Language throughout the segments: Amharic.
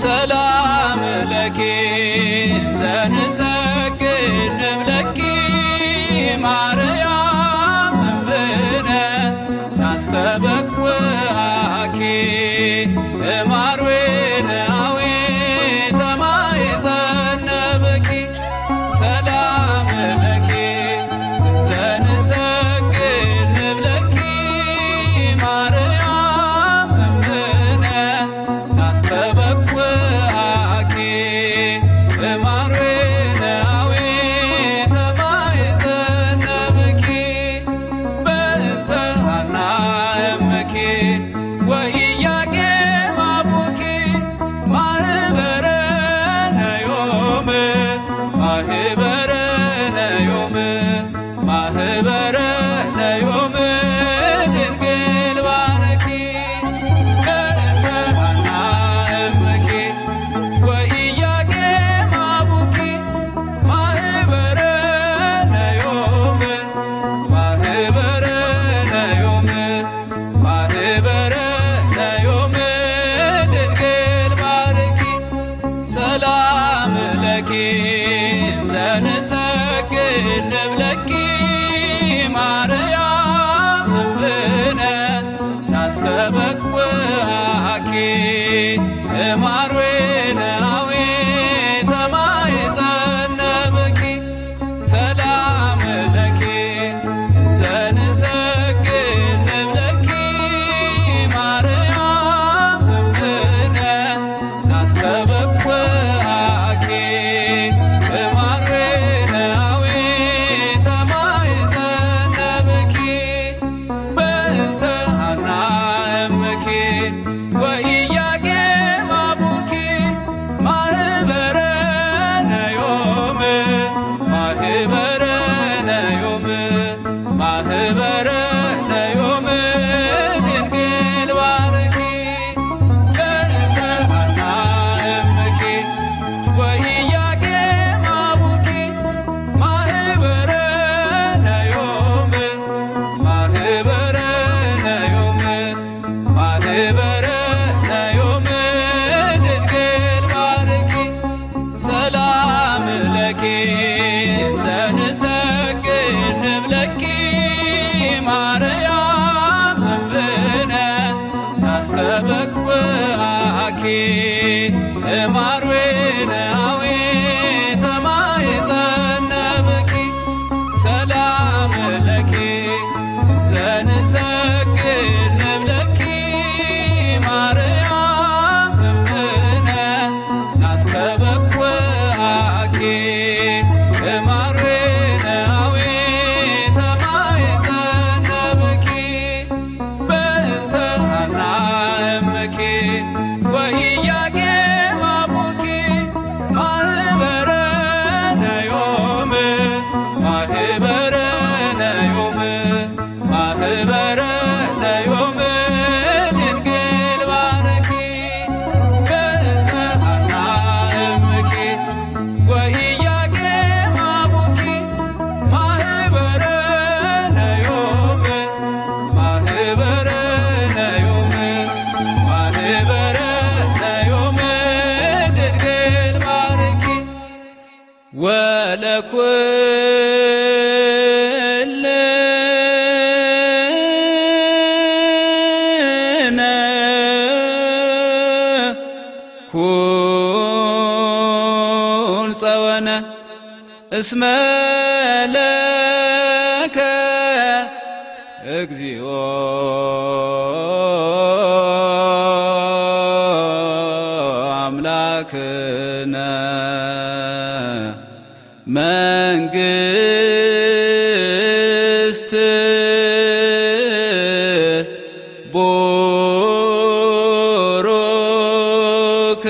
ሰላም ለኪ ዘንሰግድ ለኪ ማርያም እምነ ናስተበኩአኪ እማርዌናዊ ተማይተነበኪ ሰላም ለኪ ዘንሰግድ ለኪ ማርያም እምነ ናስተበኩአኪ እማርዌናዊ ተማይተነበኪ በእንተ ሐና እምኪ ወኢያቄም አቡኪ ማህበረነ ዮም ማህበረነ ዮም ማህበረነ ዮም ድንግል ባረኪ በእንተ ሐና እምኪ ወኢያቄም አቡኪ ማህበረነ ዮም ማህበረነ ዮም ማህበረነ ዮም ድንግል ባረኪ ሰላም ለኪ ዘንሰግድ ለኪ ማርያም እምነ ናስተበኩአኪ እማርዌናዊ ተማይተነበኪ ሰላም ለኪ ዘንሰግድ ለኪ ማርያም እምነ ናስተበኩአኪ እማርዌናዊ ተማይተነበኪ በእንተ ሐና እምኪ ወኢያቄም አቡኪ ማህበረነ ዮም ማህበረነ ዮም ማህበረነ ዮም ድንግል ባረኪ በእንተ ሐና እምኪ ወኢያቄም አቡኪ ማህበረነ ዮም ማህበረነ ዮም ማህበረነ ዮም ድንግል ባረኪ ሰላም ለኪ ዘንሰግድ ለኪ ማርያም እምነ ናስተበኩአኪ እማርዌናዊ ተማይተነበኪ ሰላም ለኪ ዘንሰግድ ለኪ ማርያም እምነ ናስተበኩአኪ እማርዌናዊ ተማይተነበኪ በእንተ ሐና እምኪ ወኢያቄም አቡኪ ማህበረነ ዮም ማህበረነ ዮም ማህበረነ ዮም ድንግል ባረኪ በእንተ ሐና እምኪ ወኢያቄም አቡኪ ማህበረነ ዮም ማህበረነ ዮም ማህበረነ ዮም ድንግል ባረኪ ወለኩልነ ኩን ጸወነ እስመ ለከ እግዚኦ አምላክነ መንግስት ቡሩክ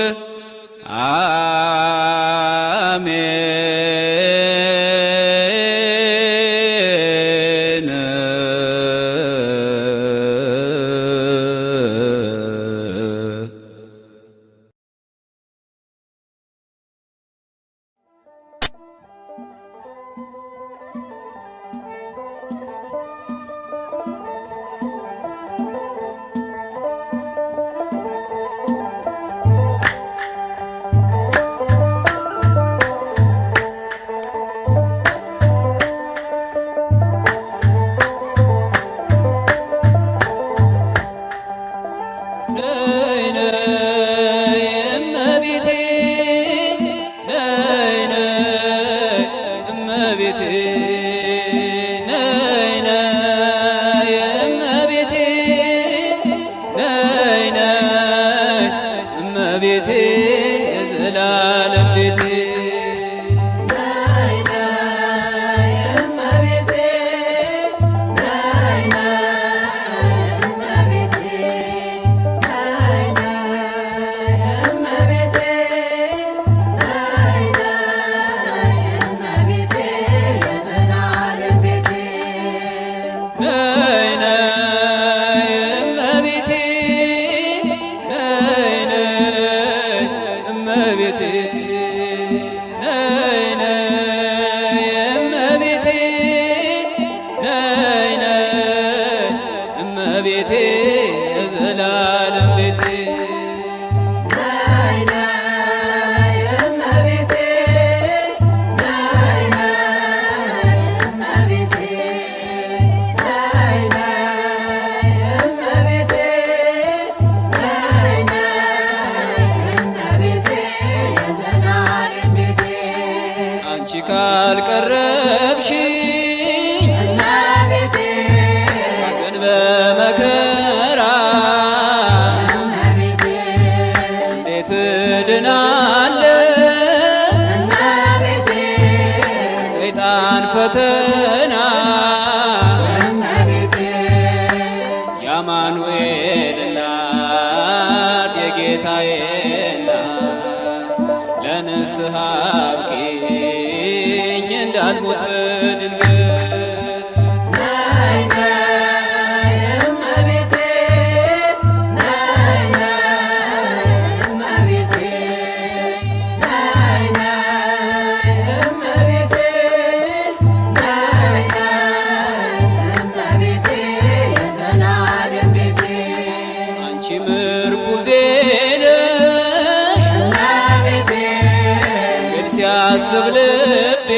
ፈተና የአማኑኤል እናት የጌታዬ እናት ለንስሐ አብቂኝ እንዳልሞት በድንገት ሲያስብ ልቤ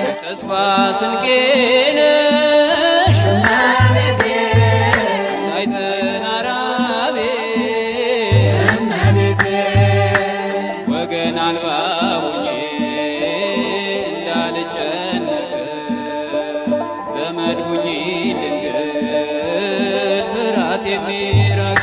የተስፋ ስንቄ ነሽ አይጥና ራቤ ወገን አልባ ሆኜ እንዳልጨነቅ ዘመድ ሁኚ ድንግል ፍርሃት የሚራቅ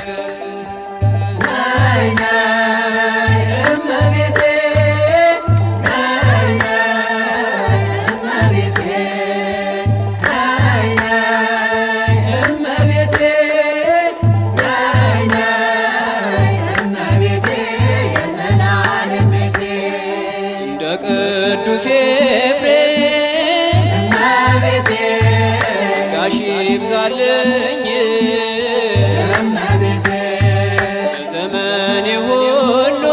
ቅዱስ ኤፍሬም ጸጋሽ ይብዛልኝ በዘመኔ ሁሉ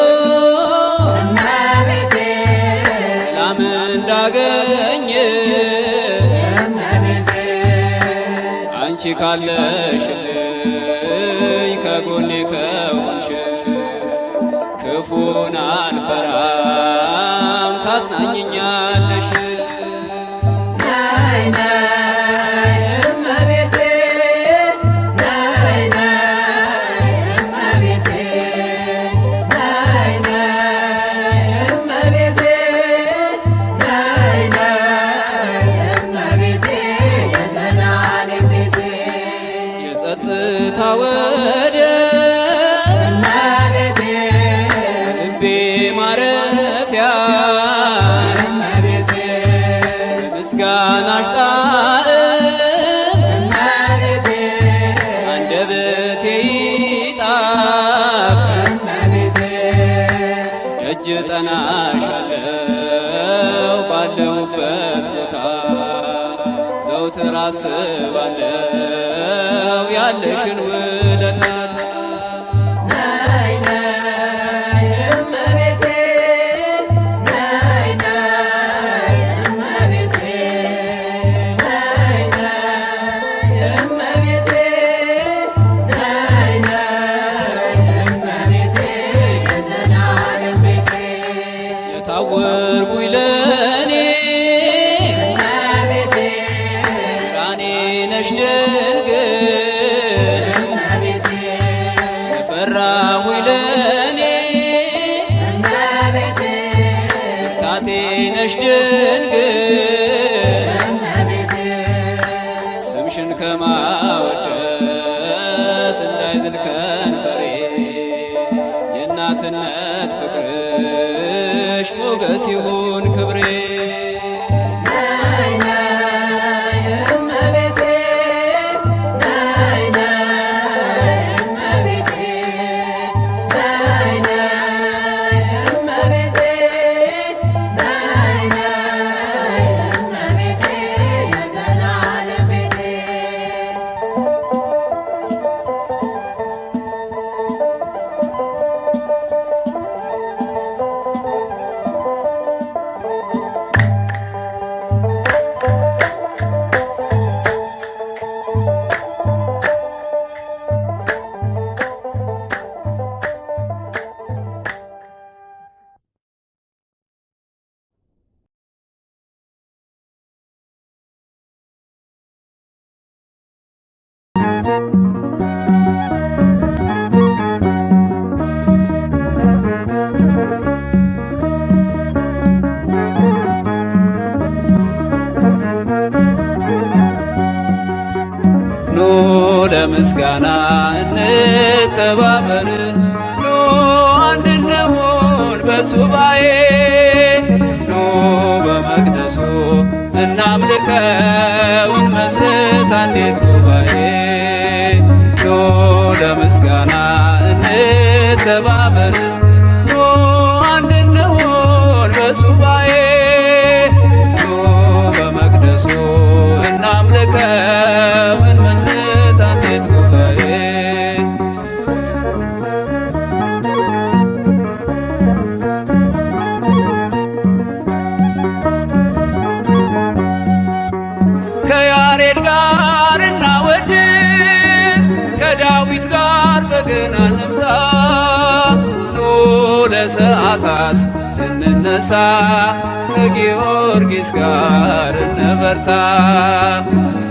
ሰላም እንዳገኝ አንቺ ካለሽልኝ ከጎኔ ከሆንሽ ክፉን አልፈራም ታጽናኝኛለሽ። ነይ ነይ እመቤቴ ነይ ነይ እመቤቴ ነይ ነይ እመቤቴ ነይ ነይ እመቤቴ የዘላለም ቤቴ የጸጥታ ወደ ማረፊያ በምስጋናሽ ጣዕም አንደበቴ ይጣፍጥ ደጅ ጠናሻለው ባለሁበት ቦታ ዘውትር አስባለው ያለሽን ውለታ ታወርኩኝ ለኔ ብርሃኔ ነሽ ድንግል ሳይዝል ከንፈሬ የእናትነት ፍቅርሽ ሞገስ ይሁን ክብሬ። ኑ ለምስጋና እንተባበር፣ ኑ አንድ እንሁን በሱባኤ፣ ኑ በመቅደሱ እናምልከው እንመስርት አንዲት ጉባኤ። ኑ ለምስጋና እንተባበር፣ ኑ አንድ እንሁን በሱባኤ፣ ኑ በመቅደሱ እናምልከው እንመስርት አንዲት ጉባኤ። ከያሬድ ጋር እናወድስ፣ ከዳዊት ጋር በገና እንምታ፣ ኑ ለሰዓታት እንነሳ፣ ከጊዮርጊስ ጋር እንበርታ።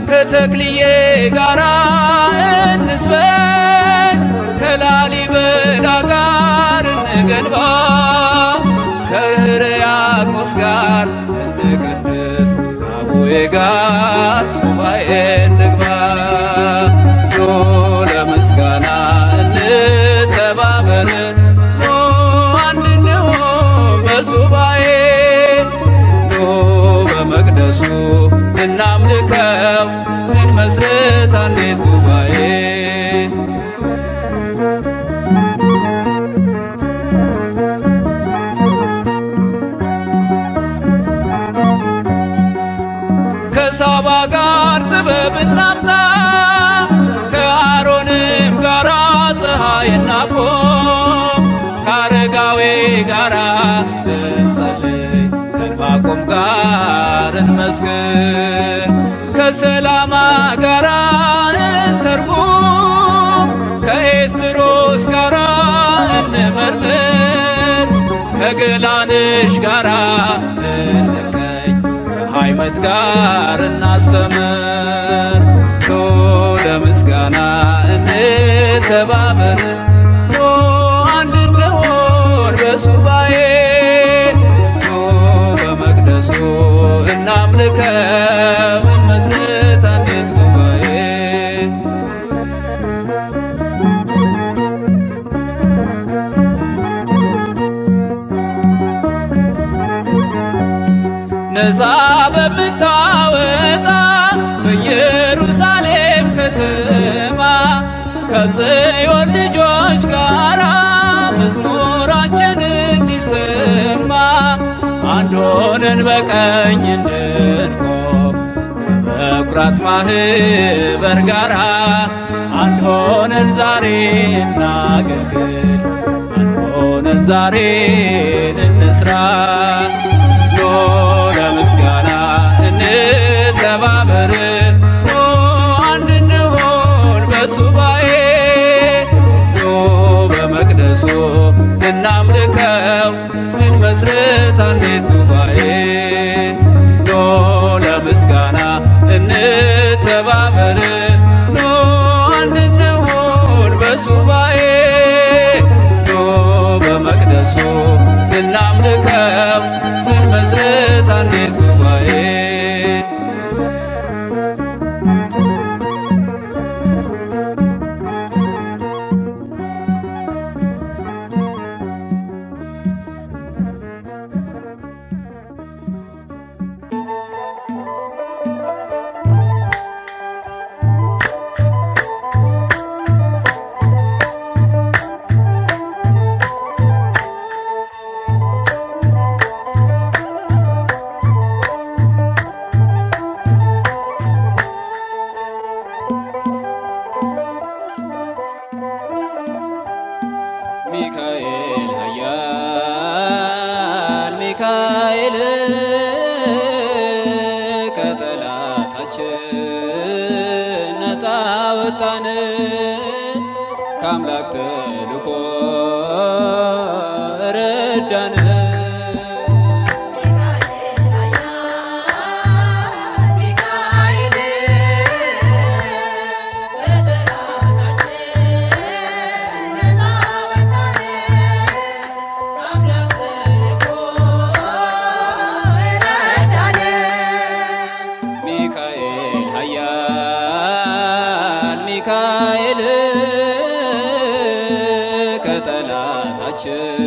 ከተክልዬ ጋር እንስበክ፣ ከላሊበላ ጋር እንገንባ፣ ከሕርያቆስ ጋር እንቅድስ፣ ከአቡዬ ጋር ሱባኤ እንግባ። ኑ ለምስጋና እንተባበር፣ ኑ አንድ እንሁን በሱባኤ፣ ኑ በመቅደሱ እናምልከው እንመስርት አንዲት ጉባኤ። ከሳባ ጋር ጥበብ እናምጣ፣ ከአሮንም ጋር ፀሐይ እናቆም፣ ከአረጋዊ ጋር እንጸልይ፣ ከዕንባቆም ጋር እንመስግን፣ ከሰላማ ጋር እንተርጉም፣ ከኤስድሮስ ጋር እንመርምር፣ ከገላንሽ ጋር እንቀኝ፣ ከሃይመት ጋር እናስተምር። ኑ ለምስጋና እንተባበር፣ ኑ አንድ እንሁን በሱባኤ፣ ኑ በመቅደሱ እናምልከው እንመስርት አንዲት ጉባኤ። ነፃ በምታወጣ በኢየሩሳሌም ከተማ ከጽዮን ልጆች ጋር መዝሙራችን እንዲሰማ አንድ ሆነን በቀኝ እንድንቆም ከበኵራት ማኅበር ጋር አንድ ሆነን ዛሬ እናገልግል፣ አንድ ሆነን ዛሬ እንስራ። ኑ ለምስጋና እንተባበር፣ ኑ አንድ እንሁን በሱባኤ፣ ኑ በመቅደሱ እናምልከው እንመስርት አንዲት ጉባኤ። ኑ ለምስጋና እንተባበር፣ ኑ አንድ እንሁን በሱባኤ፣ ኑ በመቅደሱ እናምልከው ሚካኤል ኃያል ሚካኤል ከጠላታችን ነፃ ወጣን ከአምላክ ተልኮ ረዳን። ሚካኤል ኃያል ሚካኤል ከጠላታችን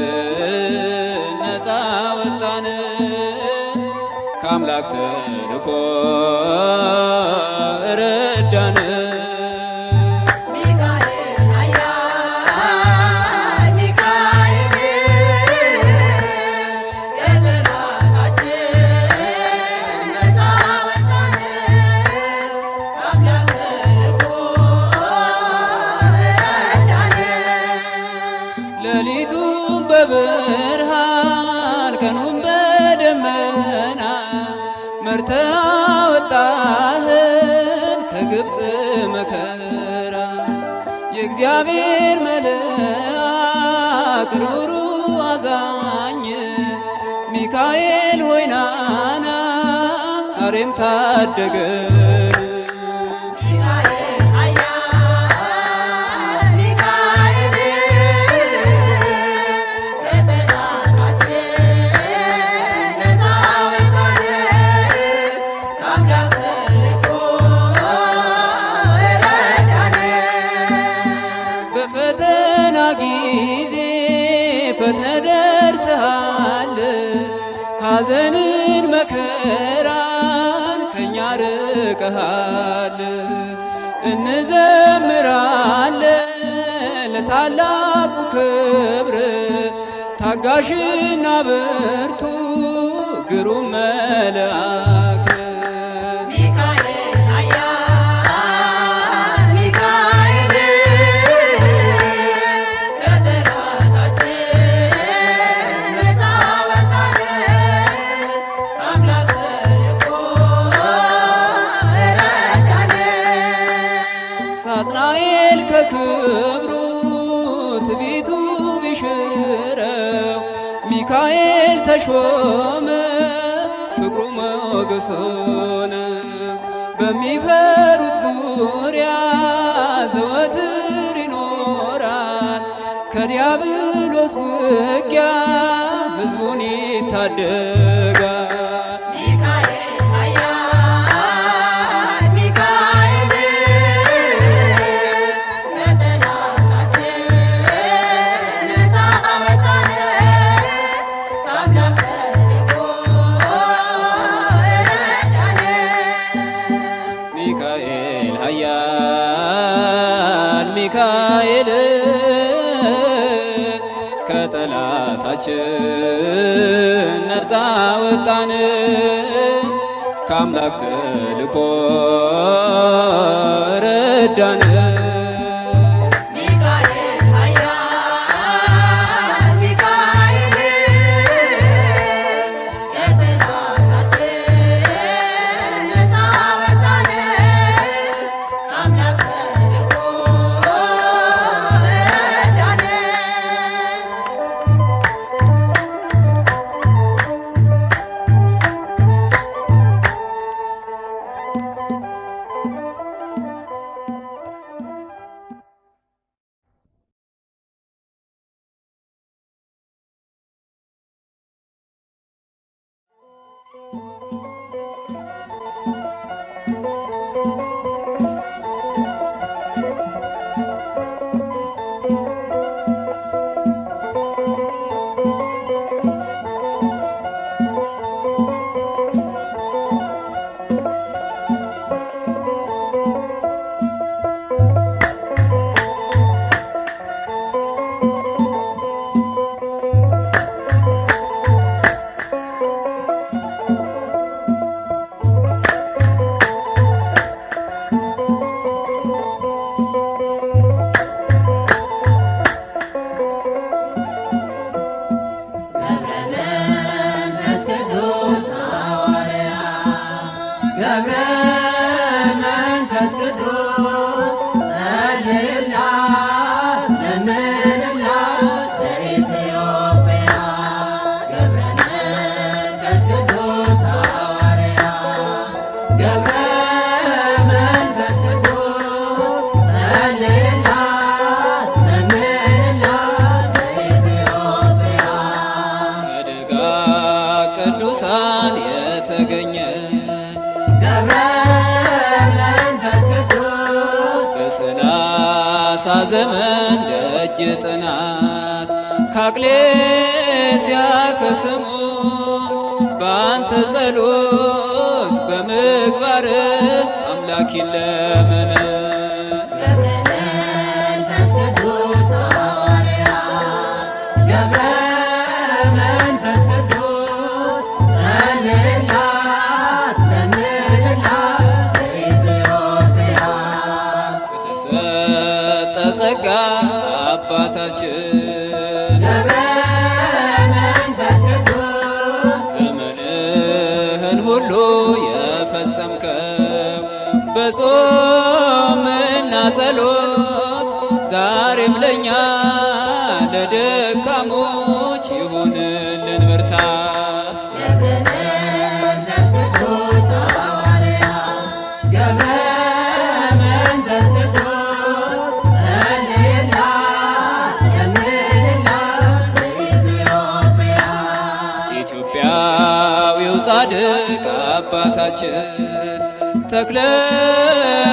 ነፃ ወጣን ከአምላክ ተልኮ ረዳን። ሌሊቱም በብርሃን ቀኑም በደመና መርተህ አወጣህን ከግብፅ መከራ። የእግዚአብሔር መልአክ ሩሩ አዛኝ ሚካኤል ሆይ ናና አሬም ታደገን። በፈተና ጊዜ ፈጥነ ደርሰሃል ሐዘንን መከራን ከኛ ርቀሃል። እንዘምራለን ለታላቁ ክብር ታጋሽና ብርቱ ግሩም መልአክ ሳጥናኤል ከክብሩ ትቢቱ ቢሽረው ሚካኤል ተሾመ ፍቅሩ ሞገስ ሆነ። በሚፈሩት ዙሪያ ዘወትር ይኖራል ከዲያብሎስ ውጊያ ሕዝቡን ይታደጋል። ሚካኤል ኃያል ሚካኤል ከጠላታችን ነፃ ወጣን ከአምላክ ተልኮ ረዳን። ዘመን ደጅ ጥናት ካቅሌስያ ከስሙ በአንተ ጸሎት በምግባር አምላክ ይለመን። ጸጋ አባታችን መንፈስ ቅዱስ ዘመንህን ሁሉ የፈጸምከው በጾምና ጸሎት ዛሬም ለኛ ለደካሞች ይሁንልን ብርታት። ጻድቅ አባታችን ተክለ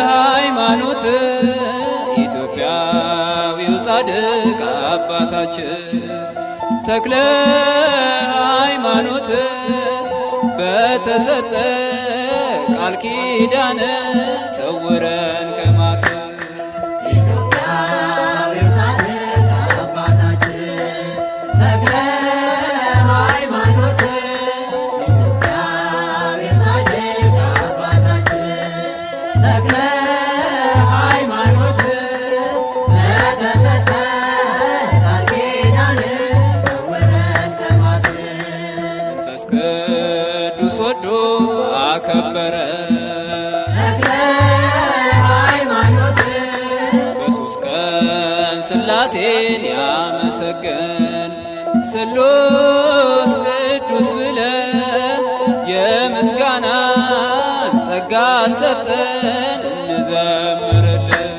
ሃይማኖት ኢትዮጵያዊው ጻድቅ አባታችን ተክለ ሃይማኖት በተሰጠ ቃል ኪዳን ሰውረን ከማት ወዶ አከበረ ሃይማኖት በሦስት ቀን ሥላሴን ያመሰገን ስሉስ ቅዱስ ብለ የምስጋናን ጸጋ ሰጠን እንዘምርልን።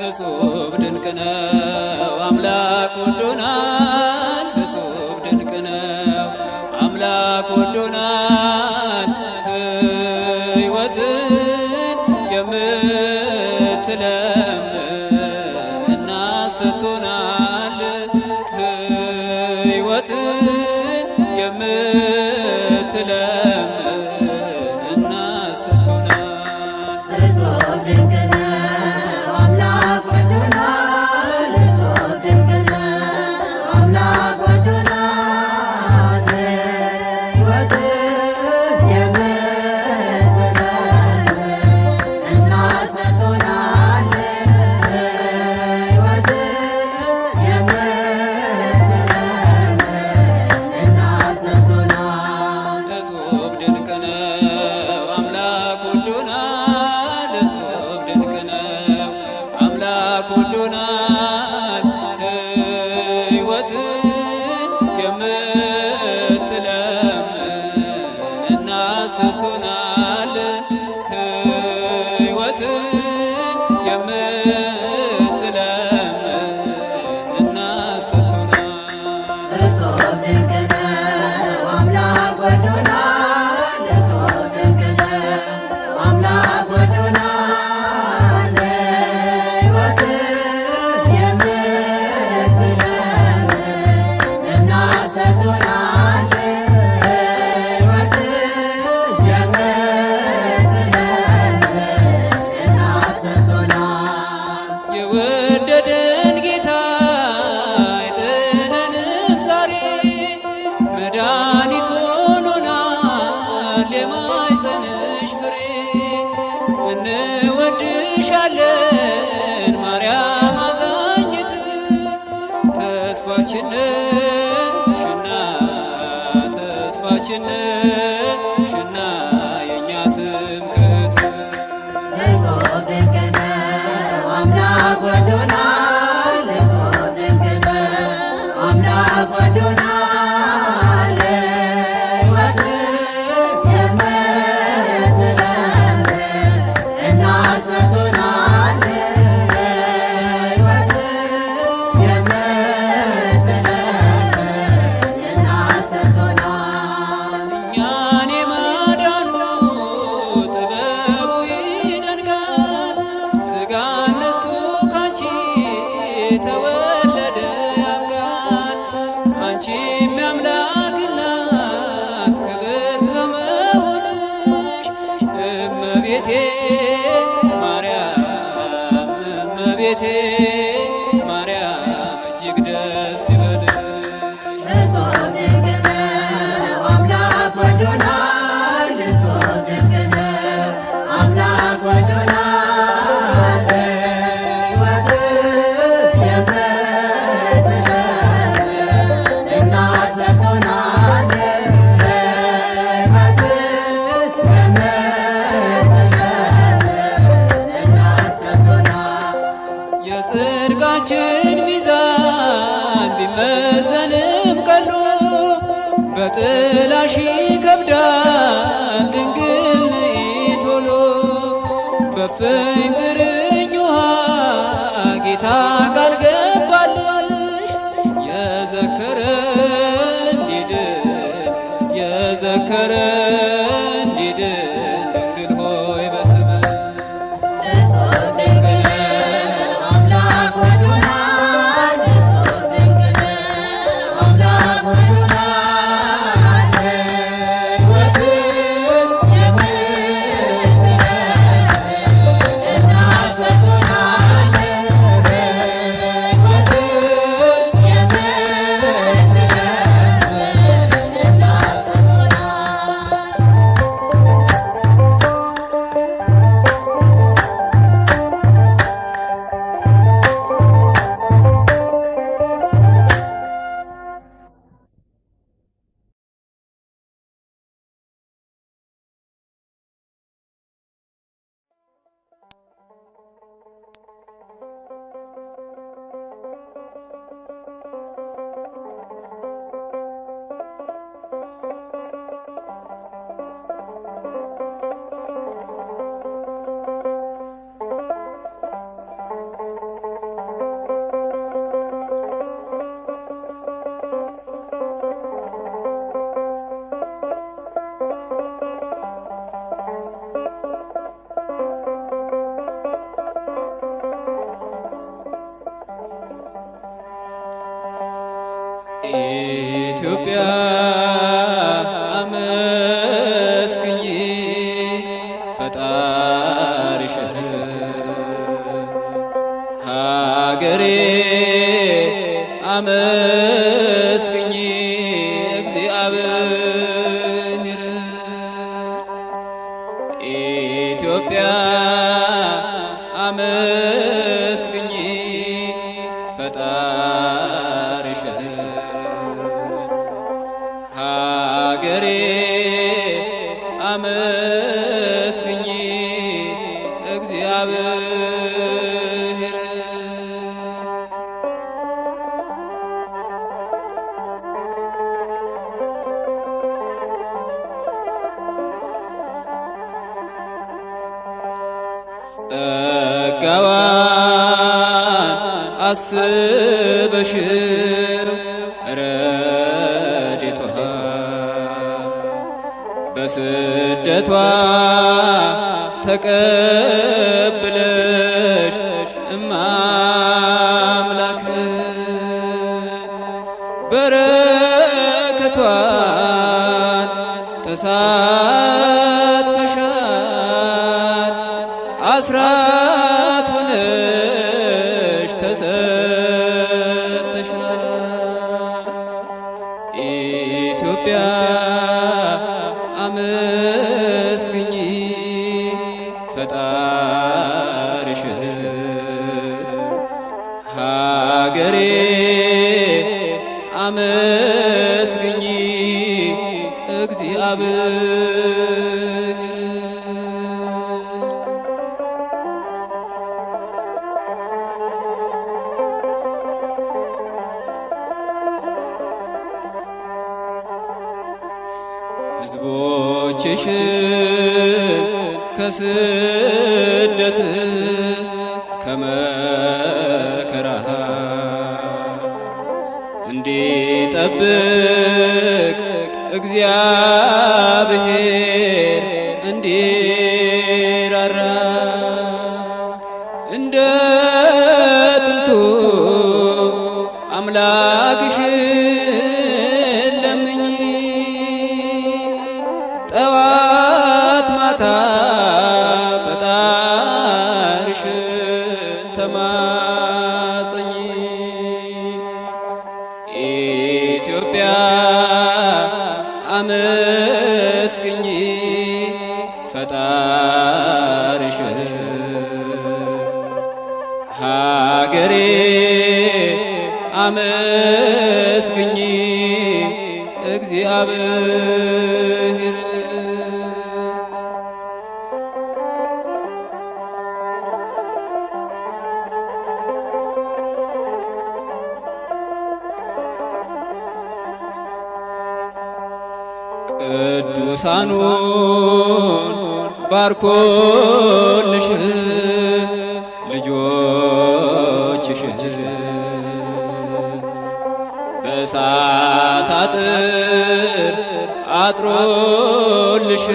እጹብ ድንቅ ነው አምላክ ወዶናል፣ እጹብ ድንቅ ነው አምላክ ወዶናል። ሕይወትን የምትለምን እናሰጥቶናል፣ ሕይወትን የምትለምን እናሰጥቶናል። እጹብ ድንቅ ነው ወዶናል፣ ሕይወትን የምትለምን እናሰጥቶናል፣ ሕይወትን የምትለምን እናሰጥቶናል። እጹብ ድንቅ ነው አምላክ ወዶናል፣ እጹብ ድንቅ ነው አምላክ ወዶናል። ተስፋችን ሽና ተስፋችን ሽና የእኛ ትምክህት እጹብ ድንቅ ነው አምላክ ወዶናል። እጹብ ድንቅ ነው አምላክ ወዶናል። ሕይወት የምትለምድ እናት ሰጥቶናል። ሕይወት የምትለምድ እናት ሰጥቶናል። እኛን የማዳኑ ጥበቡ ይደንቃል። ሥጋን ነስቶ ካንቺ ተወለደ ያብቃል። አንቺም የአምላክ እናት ክብርት በመሆንሽ እመቤቴ ማርያም እመቤቴ ማርያም እጅግ ደስ ይበልሽ። እጹብ ድንቅ ነው አምላክ ወዶናል። እጹብ ድንቅ ነው አምላክ ወዶናል። ሕይወት የምትለምድ እናት ሰጥቶናል። ሕይወት የምትለምድ እናት ሰጥቶናል። የጽድቃችን ሚዛን ቢመዘንም ቀሎ በጥላሽ ይከብዳል ድንግል ነይ ቶሎ። በእፍኝ ጥርኝ ውሃ ጌታ ቃል ገባልሽ የዘከረ እንዲድን የዘከረ እንዲድን ድንግል ሆይ በስምሽ እጹብ ድንቅ ነው አምላክ ወዶናል። እጹብ ድንቅ ነው አምላክ ወዶናል። ሕይወት የምትለምድ እናት ሰጥቶናል። ሕይወት የምትለምድ እናት ሰጥቶናል። ኢትዮጵያ አመስግኚ ፈጣሪሽን ሀገሬ አመስግኚ እግዚአብሔር ኢትዮጵያ አመስግኚ ፈጣሪሽን ሀገሬ አመስግኚ እግዚአብሔር ጸጋዋን አስበሽ ረድኤቷ በስደቷ ተቀብለሽ እማምላክ በረከቷን ተሳትፈሻል አስራት ሆነሽ ተሰጥተሻል። ኢትዮጵያ አመስግኚ ፈጣሪሽን ሀገሬ አመስግኚ እግዚአብሔር። ሕዝቦችሽን ከስደት ከመከራ እንዲጠብቅ እግዚአብሔር እንዲራራ እንደ ጥንቱ አምላክሽን ለምኝ ጠዋት ማታ ፈጣሪሽን ተማጸኝ። ኢትዮጵያ አመስግኚ ፈጣሪሽን። ሀገሬ አመስግኚ እግዚአብሔር። ቅዱሳኑን ባርኮልሽ ልጆችሽን በእሳት አጥር አጥሮልሽ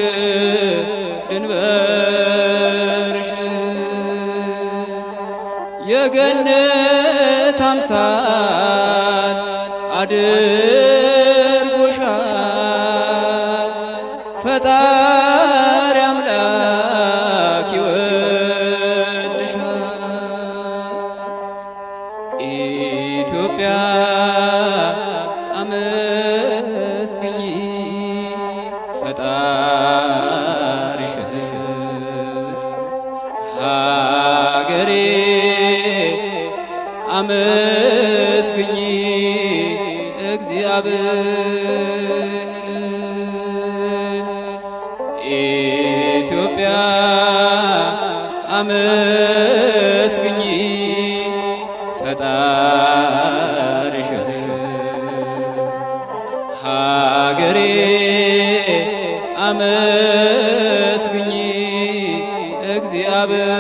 ድንበርሽ የገነት አምሳል አድርጎሻል ፈጣሪ አምላክ ይወድሻል። ኢትዮጵያ አመስግኚ ፈጣሪሽን። ሀገሬ አመስግኚ እግዚአብሔር። ኢትዮጵያ አመስግኚ ፈጣሪሽን። ሀገሬ አመስግኚ እግዚአብሔር።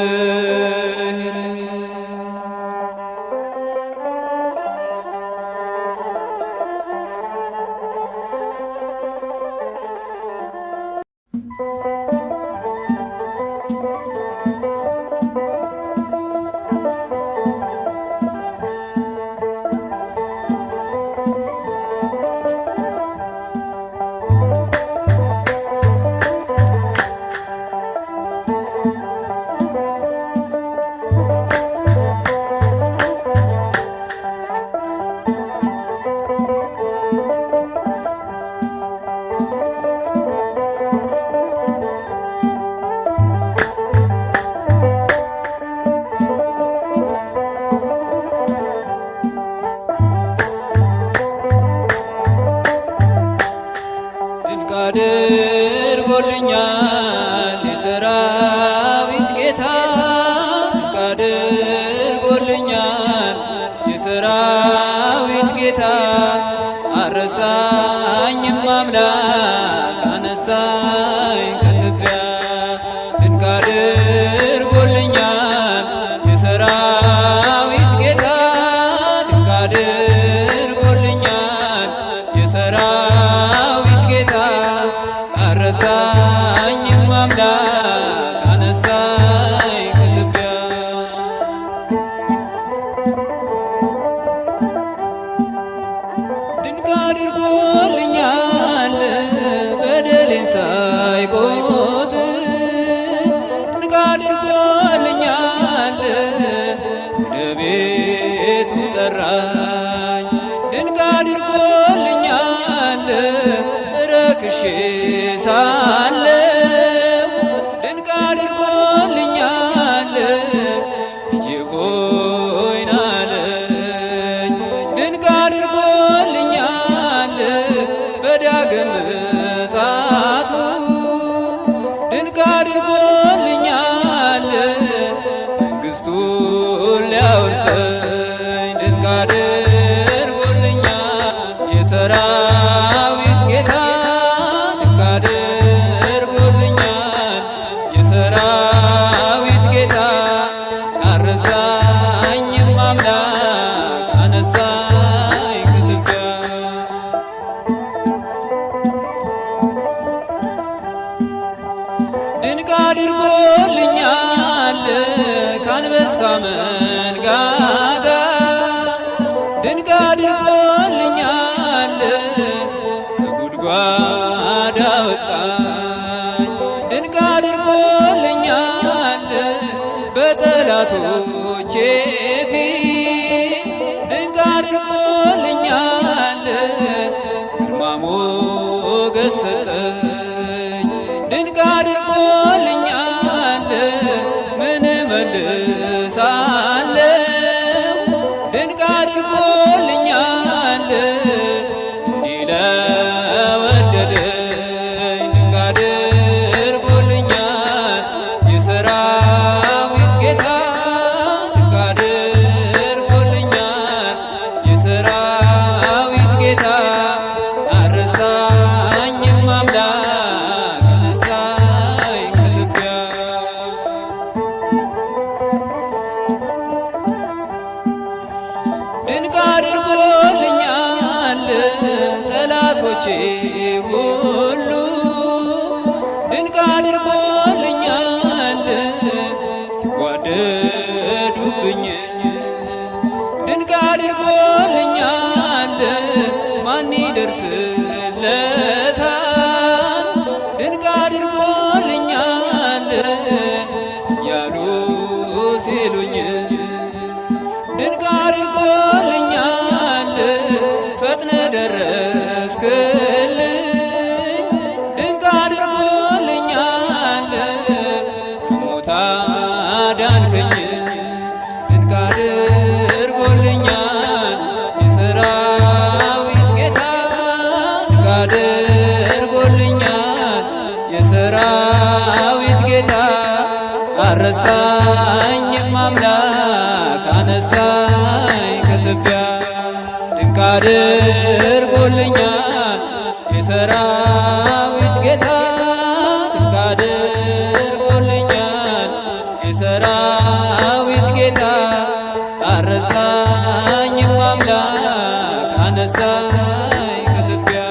አድርጎልኛል የሰራዊት ጌታ፣ ድንቅ አድርጎልኛል የሰራዊት ጌታ። አረሳኝም አምላክ አነሳኝ ከትቢያ። ድንቅ አድርጎልኛል የሰራዊት ጌታ፣ ድንቅ አድርጎልኛል የሰራዊት ጌታ። አረሳኝም አምላክ አነሳኝ ከትቢያ። ድንቅ አድርጎልኛል በደሌን ሳይቆጥር፣ ድንቅ አድርጎልኛል ወደ ቤቱ ጠራኝ። ድንቅ አድርጎልኛል ረክሼ ሳለሁ፣ ድንቅ አድርጎልኛል ልጄ ሆይ ናለኝ። ድንቅ አድርጎልኛል የሰራዊት ጌታ ድንቅ አድርጎልኛል። የሰራዊት ጌታ አልረሳኝም አምላክ አነሳኝ ከትቢያ። ድንቅ አድርጎልኛል ከአንበሳ መንጋጋ ድንቅ አድርጎልኛል ከጉድጓድ አወጣኝ። ድንቅ አድርጎልኛል በጠላቶቼ ፊት ድንቅ አድርጎልኛል ግርማ ሞገስ ሰጠኝ። ድንቅ አድርጎልኛል ምን እመልሳለሁ? ድንቅ አድርጎልኛል እንዲህ ለወደደኝ ድንቅ አድርጎልኛል የሰራዊት ጌታ ድንቅ አድርጎልኛል የሰራዊት ጌታ አልረሳኝም አምላክ አነሳኝ ከትቢያ። ድንቅ አድርጎልኛል ጠላቶቼ ሁሉ ድንቅ አድርጎልኛል ሲጓደዱብኝ ድንቅ አድርጎልኛል ማን ይደርስለታል? ድንቅ አድርጎልኛል እያሉ ሲሉኝ ድንቅ አድርጎልኛል ፈጥነ ደረስክልኝ። ድንቅ አድርጎልኛል ከሞት አዳንከኝ። ድንቅ አድርጎልኛል የሰራዊት ጌታ ድንቅ አድርጎልኛል የሰራዊት ጌታ አልረሳኝም አምላክ አነሳኝ ከትቢያ። ድንቅ አድርጎልኛል የሰራዊት ጌታ ድንቅ አድርጎልኛል የሰራዊት ጌታ አልረሳኝም አምላክ አነሳኝ ከትቢያ።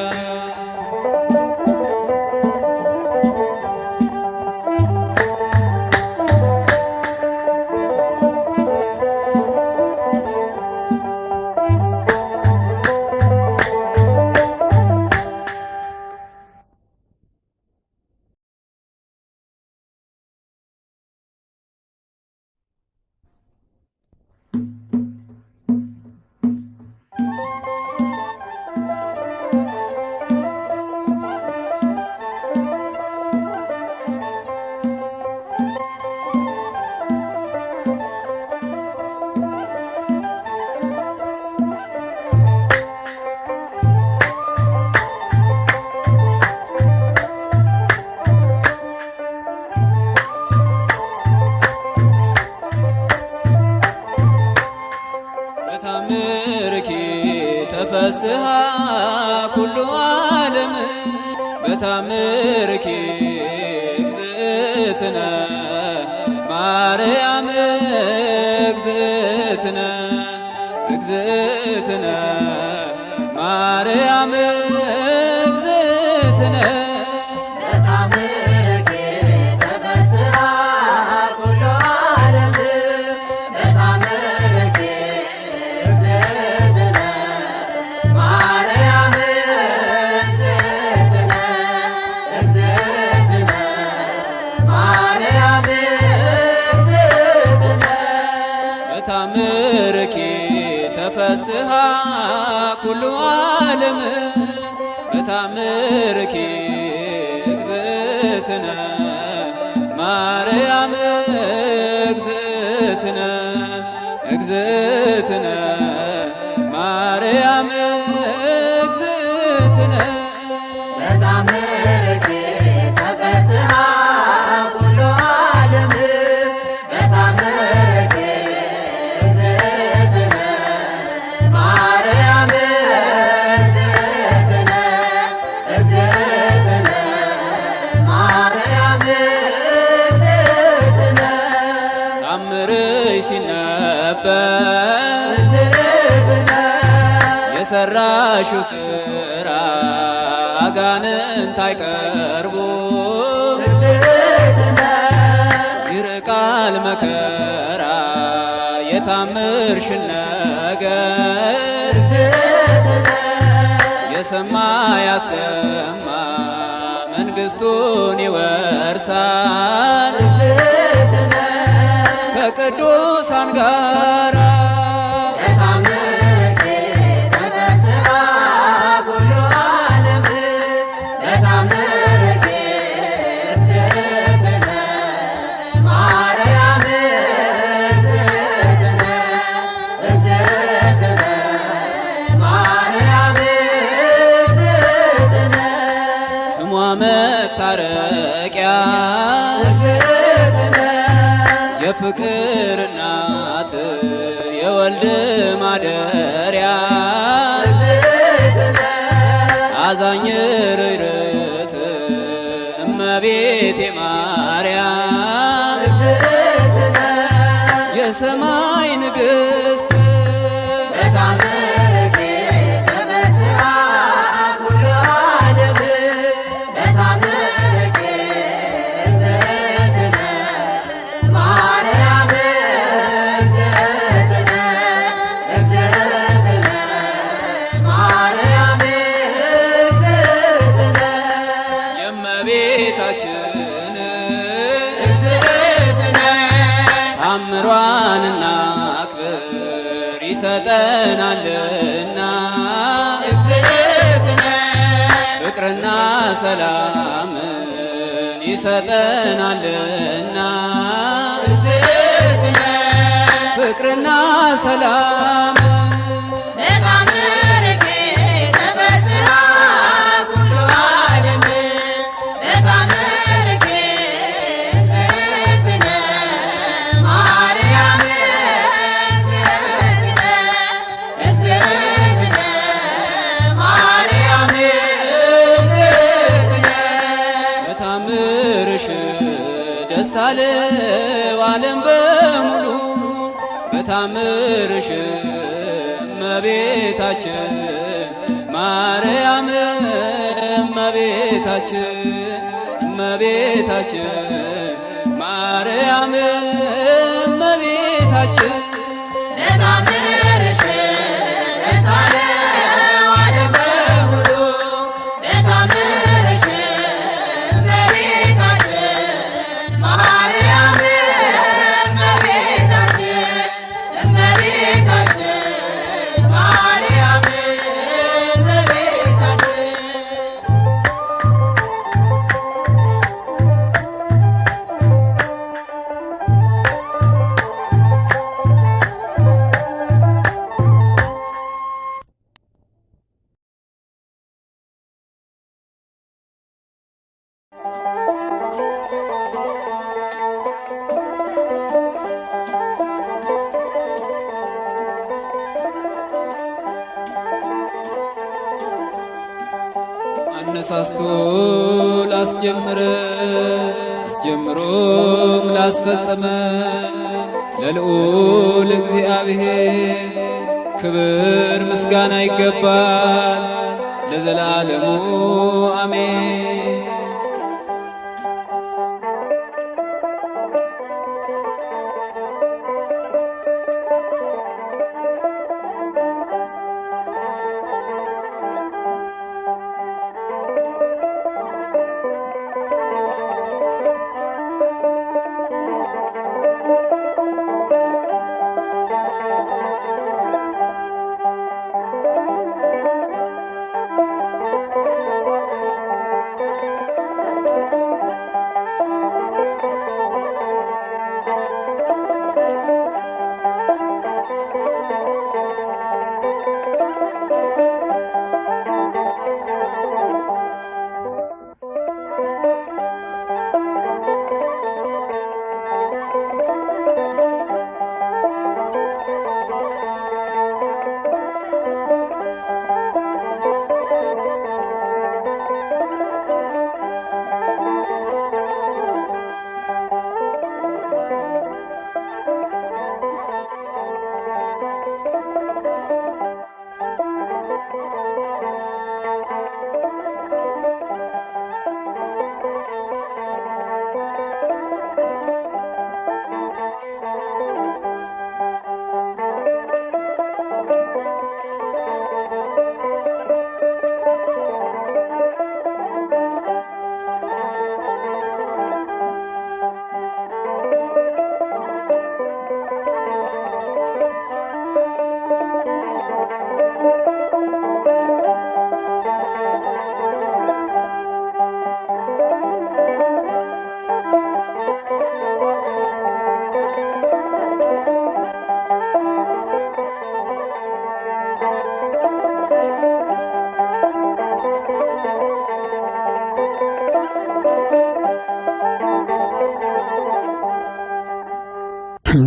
በታምርኪ ተፈስሃ ኩሉ ዓለም በታምርኪ እግዝእትነ ማርያም እግዝእትነ እግዝእትነ ማርያም እግዝእትነ በታምርኪ ተፈስሃ ኩሉ ዓለም በታምርኪ እግዝእትነ ማርያም እግዝእትነ እግዝእትነ ማርያም እግዝእትነ በታምርኪ ተፈስሃ ኩሉ ዓለም በታምርኪ እግዝእትነ ማርያም እግዝእትነ እግዝእትነ ማርያም እግዝእትነ በታምርኪ ተፈስሃ ኩሉ ዓለም በታምርኪ እግዝእትነ ማርያም እግዝእትነ በሰራሽው ስራ አጋንንት አይቀርቡም። ይርቃል መከራ የታምርሽን ነገር የሰማ ያሰማ መንግሥቱን ይወርሳል ከቅዱሳን ጋራ። መታረቂያ የፍቅር እናት የወልድ ማደሪያ አዛኝ ርኅርኅት እመቤቴ ማርያም የሰማይ ንግሥት ታምሯንና ክብር ይሰጠናልና ፍቅርና ሰላምን ይሰጠናልና ፍቅርና ሰላም ደስ አለው ዓለም በሙሉ በታምርሽ እመቤታችን ማርያም እመቤታችን እመቤታችን ማርያም እመቤታችን በታምርሽ ደስ አለው ዓለም በሙሉ በታምርሽ አነሳስቶ ላስጀምረ አስጀምሮም ላስፈጸመ ለልዑል እግዚአብሔር ክብር ምስጋና ይገባል ለዘላለሙ አሜን።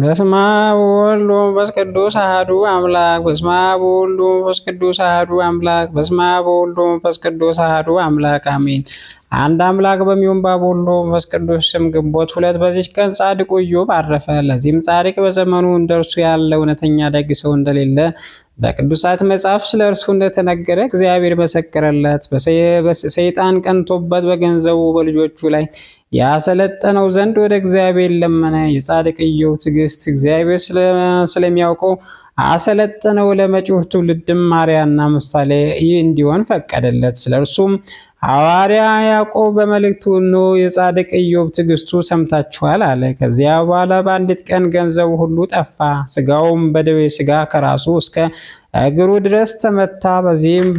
በስመ አብ ወወልድ ወመንፈስ ቅዱስ አሐዱ አምላክ። በስመ አብ ወወልድ ወመንፈስ ቅዱስ አሐዱ አምላክ። በስመ አብ ወወልድ ወመንፈስ ቅዱስ አሐዱ አምላክ አሜን። አንድ አምላክ በሚሆን በአብ ወወልድ ወመንፈስ ቅዱስ ስም ግንቦት 2 በዚች ቀን ጻድቁ ኢዮብ አረፈ። ለዚህም ጻድቅ በዘመኑ እንደርሱ ያለ እውነተኛ ደግ ሰው እንደሌለ በቅዱሳት መጽሐፍ ስለ እርሱ እንደተነገረ እግዚአብሔር መሰከረለት። ሰይጣን ቀንቶበት በገንዘቡ በልጆቹ ላይ ያሰለጠነው ዘንድ ወደ እግዚአብሔር ለመነ። የጻድቅ ኢዮብ ትዕግስት እግዚአብሔር ስለሚያውቀው አሰለጠነው። ለመጪው ትውልድም ማርያና ምሳሌ እንዲሆን ፈቀደለት። ስለ እርሱም ሐዋርያ ያዕቆብ በመልእክቱ እነሆ የጻድቅ ኢዮብ ትዕግስቱ ሰምታችኋል አለ። ከዚያ በኋላ በአንዲት ቀን ገንዘቡ ሁሉ ጠፋ። ስጋውም በደዌ ስጋ ከራሱ እስከ እግሩ ድረስ ተመታ። በዚህም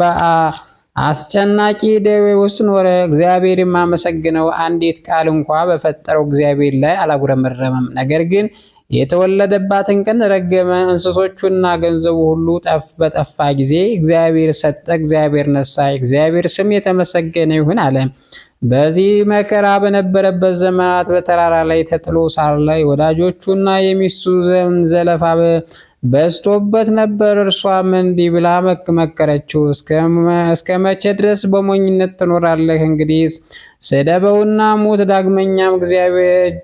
አስጨናቂ ደዌ ውስጥ ኖረ። እግዚአብሔር የማመሰግነው አንዲት ቃል እንኳ በፈጠረው እግዚአብሔር ላይ አላጉረመረመም። ነገር ግን የተወለደባትን ቀን ረገመ። እንስሶቹና ገንዘቡ ሁሉ በጠፋ ጊዜ እግዚአብሔር ሰጠ፣ እግዚአብሔር ነሳ፣ እግዚአብሔር ስም የተመሰገነ ይሁን አለ። በዚህ መከራ በነበረበት ዘመናት በተራራ ላይ ተጥሎ ሳለ ወዳጆቹና የሚስቱ ዘለፋ በዝቶበት ነበር። እርሷም እንዲህ ብላ መከረችው፣ እስከ መቼ ድረስ በሞኝነት ትኖራለህ? እንግዲህ ስደበውና ሙት። ዳግመኛም እግዚአብሔር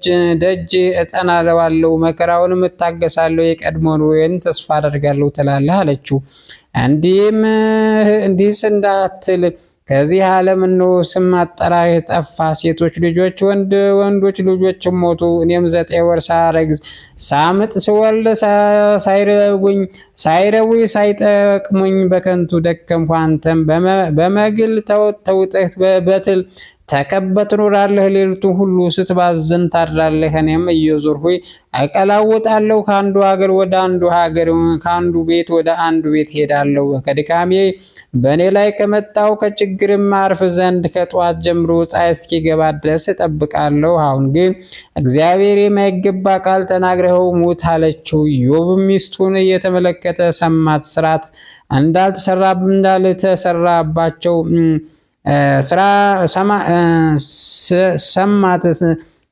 ደጅ እጠናለዋለሁ፣ መከራውንም እታገሳለሁ፣ የቀድሞ ኑሮዬን ተስፋ አደርጋለሁ ትላለህ አለችው። እንዲህስ እንዳትል ከዚህ ዓለም እነሆ ስም አጠራርህ ጠፋ። ሴቶች ልጆች ወንዶች ልጆችም ሞቱ። እኔም 9 ወር ሳረግዝ ሳምጥ ስወልድ ሳይረቡኝ ሳይጠቅሙኝ በከንቱ ደከምኩ። አንተም በመግል ተውጠህ በትል ተከበህ ትኖራለህ። ሌሊቱን ሁሉ ስትባዝን ታድራለህ። እኔም እየዞርኩኝ አቀላውጣለሁ። ከአንዱ ሀገር ወደ አንዱ ሀገር፣ ከአንዱ ቤት ወደ አንዱ ቤት ሄዳለሁ። ከድካሜ በእኔ ላይ ከመጣው ከችግርም አርፍ ዘንድ ከጠዋት ጀምሮ ፀሐይ እስኪገባ ድረስ እጠብቃለሁ። አሁን ግን እግዚአብሔር የማይገባ ቃል ተናግረኸው ሙት አለችው። ኢዮብ ሚስቱን እየተመለከተ ሰማት። እንዳልተሰራባቸው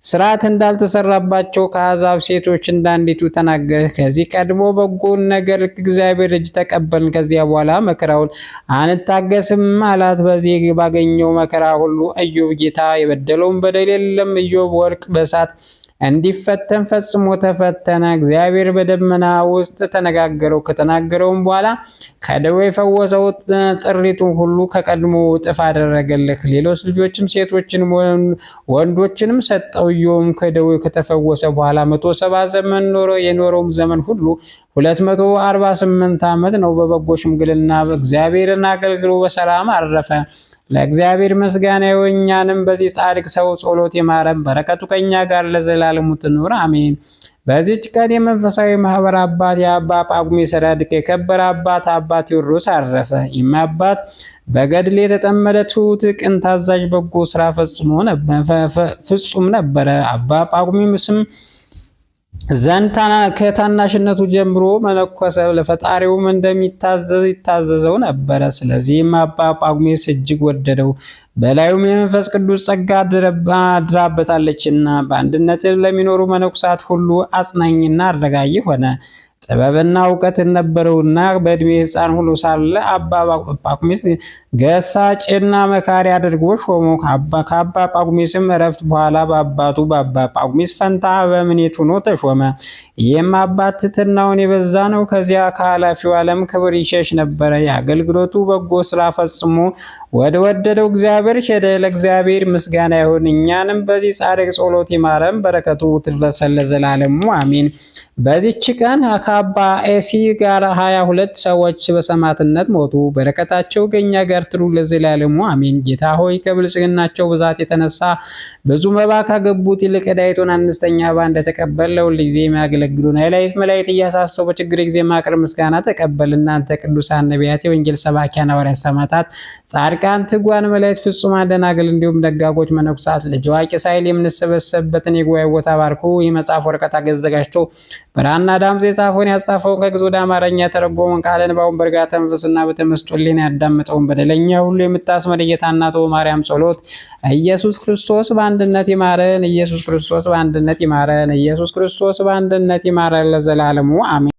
ስርዓት እንዳልተሰራባቸው ከአሕዛብ ሴቶች እንዳንዲቱ ተናገረ። ከዚህ ቀድሞ በጎን ነገር እግዚአብሔር እጅ ተቀበልን፣ ከዚያ በኋላ መከራውን አንታገስም አላት። በዚህ ባገኘው መከራ ሁሉ ኢዮብ ጌታ የበደለውን በደል የለም። ኢዮብ ወርቅ በእሳት እንዲፈተን ፈጽሞ ተፈተነ። እግዚአብሔር በደመና ውስጥ ተነጋገረው። ከተናገረውም በኋላ ከደዌ ፈወሰው። ጥሪቱን ሁሉ ከቀድሞ እጥፍ አደረገልህ። ሌሎች ልጆችም ሴቶችንም ወንዶችንም ሰጠው። ኢዮብም ከደዌው ከተፈወሰ በኋላ 170 ዘመን ኖረ። የኖረውም ዘመን ሁሉ 248 ዓመት ነው። በበጎ ሽምግልና እግዚአብሔርን አገልግሎ በሰላም አረፈ። ለእግዚአብሔር ምስጋና ይሁን። እኛንም በዚህ ጻድቅ ሰው ጸሎት ይማረን፣ በረከቱ ከኛ ጋር ለዘላለሙ ትኑር አሜን። በዚች ቀን የመንፈሳዊ ማህበር አባት የአባ ጳጉሜ ሠራድቅ የከበረ አባት አባ ቴዎድሮስ አረፈ። ይህም አባት በገድል የተጠመደ ትሑት፣ ቅን፣ ታዛዥ፣ በጎ ስራ ፍጹም ነበረ። አባ ጳጉሜም ስም ዘንድ ከታናሽነቱ ጀምሮ መነኮሰ። ለፈጣሪውም ይታዘዘው ነበረ። ስለዚህም አባ ጳጉሜስ እጅግ ወደደው። በላዩም የመንፈስ ቅዱስ ጸጋ አድራበታለችና በአንድነት ለሚኖሩ መነኮሳት ሁሉ አጽናኝና አረጋጊ ሆነ። ጥበብና እውቀት ነበረውና በእድሜ ሕፃን ሁሉ ሳለ አባ ጳጉሜስ ገሳጭና መካሪ አድርጎ ሾሞ። ከአባ ጳጉሜስም እረፍት በኋላ በአባቱ በአባ ጳጉሜስ ፈንታ በምኔት ሆኖ ተሾመ። ይህም አባት ትሕትናውን የበዛ ነው። ከዚያ ከኃላፊው ዓለም ክብር ይሸሽ ነበረ። የአገልግሎቱ በጎ ስራ ፈጽሞ ወደ ወደደው እግዚአብሔር ሄደ። ለእግዚአብሔር ምስጋና ይሁን። እኛንም በዚህ ጻድቅ ጸሎት ይማረን፣ በረከቱ ትድረሰን ለዘላለሙ አሜን። በዚች ቀን ከአባ ኤሲ ጋር 22 ሰዎች በሰማዕትነት ሞቱ። በረከታቸው ከእኛ ጋር ትኑር ለዘላለሙ አሜን። ጌታ ሆይ ከብልጽግናቸው ብዛት የተነሳ ብዙ መባ ካገቡት ይልቅ ዕዳይቱን አነስተኛ መባ እንደተቀበል ሁልጊዜ የሚያገለግሉን ኃይላዊት መላእክት እያሳሰቡ በችግር ጊዜ ማቅረብ ምስጋና ተቀበል። እናንተ ቅዱሳን ነቢያት፣ የወንጌል ሰባኪያን ሐዋርያት፣ ሰማዕታት፣ ጻድቃን፣ ትጉሃን መላእክት፣ ፍጹማን ደናግል እንዲሁም ደጋጎች መነኮሳት ልጅ አዋቂ ሳይል የምንሰበሰብበትን የጉባኤ ቦታ ባርኩ። የመጽሐፍ ወረቀት አዘጋጅቶ ብራና ዳምጾ የጻፈውን ያጻፈውን ከግዕዝ ወደ አማርኛ የተረጎመውን ቃለ ንባቡን በእርጋታ መንፈስና በተመስጦ ሕሊና ያዳመጠውን በደለኛ ሁሉ የምታስምር የጌታ እናቱ ማርያም ጸሎት ኢየሱስ ክርስቶስ በአንድነት ይማረን። ኢየሱስ ክርስቶስ በአንድነት ይማረን። ኢየሱስ ክርስቶስ በአንድነት ይማረን ለዘላለሙ አሜን።